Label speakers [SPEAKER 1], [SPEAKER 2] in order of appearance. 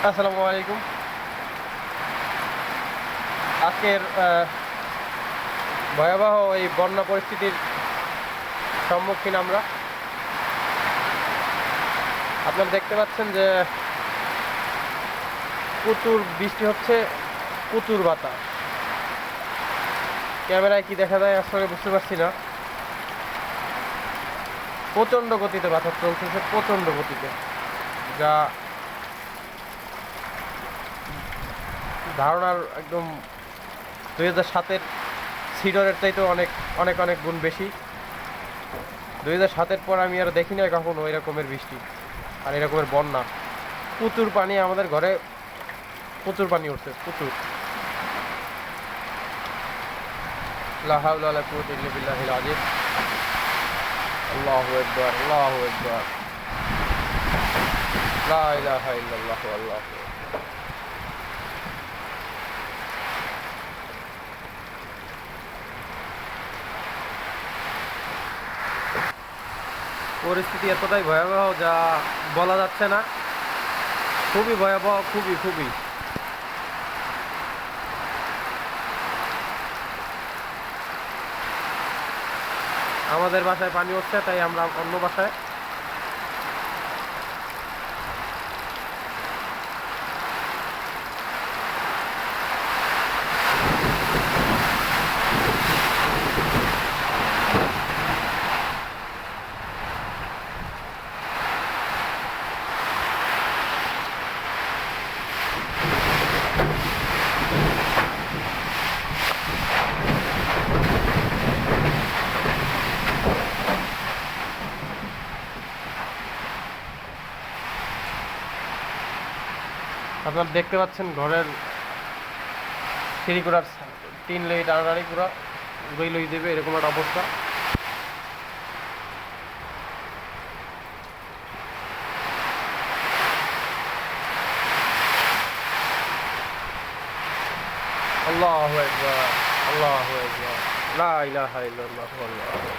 [SPEAKER 1] আসসালামু আলাইকুম। আজকের ভয়াবহ এই বন্যা পরিস্থিতির সম্মুখীন আমরা। আপনারা দেখতে পাচ্ছেন যে প্রচুর বৃষ্টি হচ্ছে, প্রচুর বাতাস। ক্যামেরায় কি দেখা যায় আসলে বুঝতে পারছি না। প্রচণ্ড গতিতে বাতাস চলতেছে, প্রচণ্ড গতিতে, যা ধারণার একদম 2007-এর সিডরের চাইতে অনেক অনেক অনেক গুণ বেশি। 2007-এর পর আমি আর দেখি না কখনো ওই রকমের বৃষ্টি আর এরকমের বন্যা। প্রচুর পানি, আমাদের ঘরে প্রচুর পানি উঠছে, প্রচুর। লা হাওলা ওয়ালা কুওয়াতা ইল্লা বিল্লাহিল আযীম। আল্লাহু আকবার, আল্লাহু আকবার, লা ইলাহা ইল্লাল্লাহ, আল্লাহু আকবার। পরিস্থিতি এতটাই ভয়াবহ যা বলা যাচ্ছে না। খুবই ভয়াবহ, খুবই খুবই। আমাদের বাসায় পানি হচ্ছে, তাই আমরা অন্য বাসায়। আপনারা দেখতে পাচ্ছেন ঘরের সিঁড়ি করার টিন লেগে টানাটানি পুরা উড়াই লই দেবে, এরকম একটা অবস্থা। আল্লাহু আকবার, আল্লাহু আকবার, লা ইলাহা ইল্লাল্লাহু, আল্লাহু আকবার।